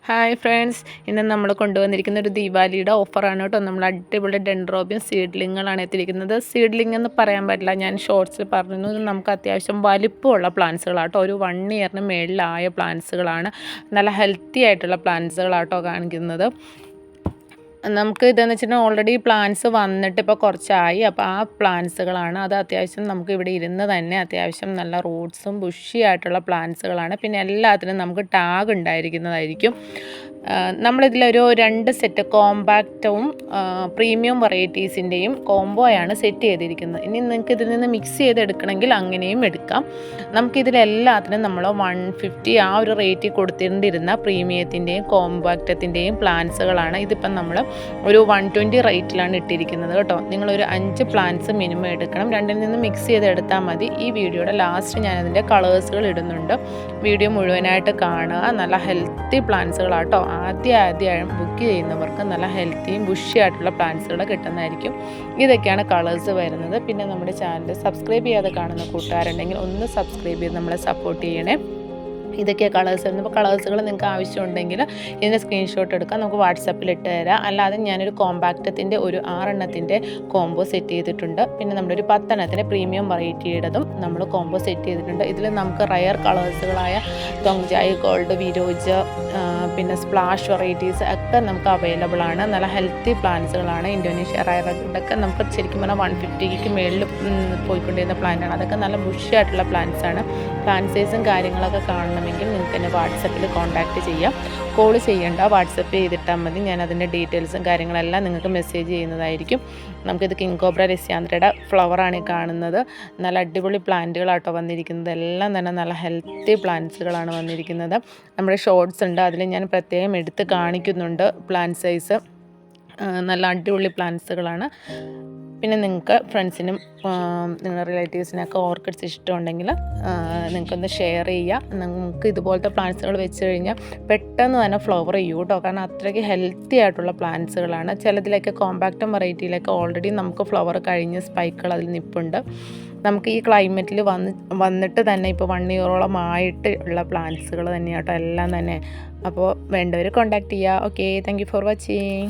Hi friends, ഇന്ന് നമ്മൾ കൊണ്ടുവന്നിരിക്കുന്ന ഒരു ദീപാവലിയുടെ ഓഫറാണ് കേട്ടോ. നമ്മൾ അടിപൊളി ഡെൻഡ്രോബിയം സീഡ്ലിങ്ങുകളാണ് എത്തിയിരിക്കുന്നത്. സീഡ്ലിംഗ് എന്ന് പറയാൻ പറ്റില്ല, ഞാൻ ഷോർട്സിൽ പറഞ്ഞു. നമുക്ക് അത്യാവശ്യം വലിപ്പമുള്ള പ്ലാന്റ്സുകളാട്ടോ, ഒരു 1 ഇയറിന് മേളിലായ പ്ലാന്റ്സുകളാണ്. നല്ല ഹെൽത്തി ആയിട്ടുള്ള പ്ലാന്റ്സുകളാട്ടോ കാണിക്കുന്നത്. നമുക്ക് ഇതെന്ന് വെച്ചിട്ടുണ്ടെങ്കിൽ ഓൾറെഡി പ്ലാന്റ്സ് വന്നിട്ട് ഇപ്പോൾ കുറച്ചായി. അപ്പോൾ ആ പ്ലാന്റ്സുകളാണ്. അത് അത്യാവശ്യം നമുക്ക് ഇവിടെ ഇരുന്ന് തന്നെ അത്യാവശ്യം നല്ല റൂട്ട്സും ബുഷി ആയിട്ടുള്ള പ്ലാന്റ്സുകളാണ്. പിന്നെ എല്ലാത്തിനും നമുക്ക് ടാഗ് ഉണ്ടായിരിക്കുന്നതായിരിക്കും. നമ്മളിതിലൊരു 2 സെറ്റ് കോമ്പാക്റ്റും പ്രീമിയം വെറൈറ്റീസിൻ്റെയും കോംബോയാണ് സെറ്റ് ചെയ്തിരിക്കുന്നത്. ഇനി നിങ്ങൾക്ക് ഇതിൽ നിന്ന് മിക്സ് ചെയ്തെടുക്കണമെങ്കിൽ അങ്ങനെയും എടുക്കാം. നമുക്കിതിലെല്ലാത്തിനും നമ്മൾ 150 ആ ഒരു റേറ്റിൽ കൊടുത്തിരുന്ന പ്രീമിയത്തിൻ്റെയും കോമ്പാക്റ്റത്തിൻ്റെയും പ്ലാന്റ്സുകളാണ്. ഇതിപ്പം നമ്മൾ ഒരു 120 റേറ്റിലാണ് ഇട്ടിരിക്കുന്നത് കേട്ടോ. നിങ്ങളൊരു 5 പ്ലാന്റ്സ് മിനിമം എടുക്കണം. രണ്ടിൽ നിന്ന് മിക്സ് ചെയ്തെടുത്താൽ മതി. ഈ വീഡിയോയുടെ ലാസ്റ്റ് ഞാനതിൻ്റെ കളേഴ്സുകൾ ഇടുന്നുണ്ട്. വീഡിയോ മുഴുവനായിട്ട് കാണുക. നല്ല ഹെൽത്തി പ്ലാന്റ്സുകളാട്ടോ. ആദ്യം ബുക്ക് ചെയ്യുന്നവർക്ക് നല്ല ഹെൽത്തിയും ബുഷി ആയിട്ടുള്ള പ്ലാന്റ്സുകൾ കിട്ടുന്നതായിരിക്കും. ഇതൊക്കെയാണ് കളേഴ്സ് വരുന്നത്. പിന്നെ നമ്മുടെ ചാനൽ സബ്സ്ക്രൈബ് ചെയ്യാതെ കാണുന്ന കൂട്ടുകാരുണ്ടെങ്കിൽ ഒന്ന് സബ്സ്ക്രൈബ് ചെയ്ത് നമ്മളെ സപ്പോർട്ട് ചെയ്യണേ. ഇതൊക്കെ കളേഴ്സ് വരുന്നത്. അപ്പോൾ കളേഴ്സുകൾ നിങ്ങൾക്ക് ആവശ്യമുണ്ടെങ്കിൽ ഇതിൻ്റെ സ്ക്രീൻഷോട്ട് എടുക്കാം, നമുക്ക് വാട്സപ്പിൽ ഇട്ട് തരാം. അല്ലാതെ ഞാനൊരു കോമ്പാക്റ്റത്തിൻ്റെ ഒരു 6 എണ്ണത്തിൻ്റെ കോംബോ സെറ്റ് ചെയ്തിട്ടുണ്ട്. പിന്നെ നമ്മളൊരു 10 എണ്ണത്തിൻ്റെ പ്രീമിയം വെറൈറ്റിയുടേതും നമ്മൾ കോംബോ സെറ്റ് ചെയ്തിട്ടുണ്ട്. ഇതിൽ നമുക്ക് റയർ കളേഴ്സുകളായ തോങ്ജായ് ഗോൾഡ്, വിരോജ്, പിന്നെ സ്പ്ലാഷ് വെറൈറ്റീസ് ഒക്കെ നമുക്ക് അവൈലബിൾ ആണ്. നല്ല ഹെൽത്തി പ്ലാന്റ്സുകളാണ്. ഇന്തോനേഷ്യ റയറൊക്കെ നമുക്ക് ശരിക്കും പറഞ്ഞാൽ 150ക്ക് മേളിൽ പോയിക്കൊണ്ടിരുന്ന പ്ലാന്റാണ്. അതൊക്കെ നല്ല ബുഷിയായിട്ടുള്ള പ്ലാന്റ്സാണ്. പ്ലാന്റ് സൈസും കാര്യങ്ങളൊക്കെ കാണണമെങ്കിൽ നിങ്ങൾക്ക് എന്നെ വാട്സപ്പിൽ കോൺടാക്റ്റ് ചെയ്യാം. കോൾ ചെയ്യേണ്ട, വാട്സപ്പ് ചെയ്തിട്ടാൽ മതി. ഞാൻ അതിൻ്റെ ഡീറ്റെയിൽസും കാര്യങ്ങളെല്ലാം നിങ്ങൾക്ക് മെസ്സേജ് ചെയ്യുന്നതായിരിക്കും. നമുക്കിത് കിങ് കോബ്ര ലെസിയാന്ത്രയുടെ ഫ്ലവറാണ് ഈ കാണുന്നത്. നല്ല അടിപൊളി പ്ലാന്റുകളാട്ടോ വന്നിരിക്കുന്നത്. എല്ലാം തന്നെ നല്ല ഹെൽത്തി പ്ലാന്റ്സുകളാണ് വന്നിരിക്കുന്നത്. നമ്മുടെ ഷോർട്സ് ഉണ്ട്, അതിൽ ഞാൻ പ്രത്യേകം എടുത്ത് കാണിക്കുന്നുണ്ട് പ്ലാന്റ് സൈസ്. നല്ല അടിപൊളി പ്ലാന്റ്സുകളാണ്. പിന്നെ നിങ്ങൾക്ക് ഫ്രണ്ട്സിനും നിങ്ങളുടെ റിലേറ്റീവ്സിനൊക്കെ ഓർക്കിഡ്സ് ഇഷ്ടമുണ്ടെങ്കിൽ നിങ്ങൾക്കൊന്ന് ഷെയർ ചെയ്യുക. നിങ്ങൾക്ക് ഇതുപോലത്തെ പ്ലാന്റ്സുകൾ വെച്ച് കഴിഞ്ഞാൽ പെട്ടെന്ന് തന്നെ ഫ്ലവർ ചെയ്യും കേട്ടോ. കാരണം അത്രയ്ക്ക് ഹെൽത്തി ആയിട്ടുള്ള പ്ലാന്റ്സുകളാണ്. ചിലതിലൊക്കെ കോമ്പാക്റ്റും വെറൈറ്റിയിലൊക്കെ ഓൾറെഡി നമുക്ക് ഫ്ലവർ കഴിഞ്ഞ് സ്പൈക്കുകൾ അതിൽ നിൽപ്പുണ്ട്. നമുക്ക് ഈ ക്ലൈമറ്റിൽ വന്നിട്ട് തന്നെ ഇപ്പോൾ 1 ഇയറോളം ആയിട്ട് ഉള്ള പ്ലാന്റ്സുകൾ തന്നെയാട്ടോ എല്ലാം തന്നെ. അപ്പോൾ വേണ്ടവർ കോൺടാക്റ്റ് ചെയ്യുക. Okay, thank you for watching.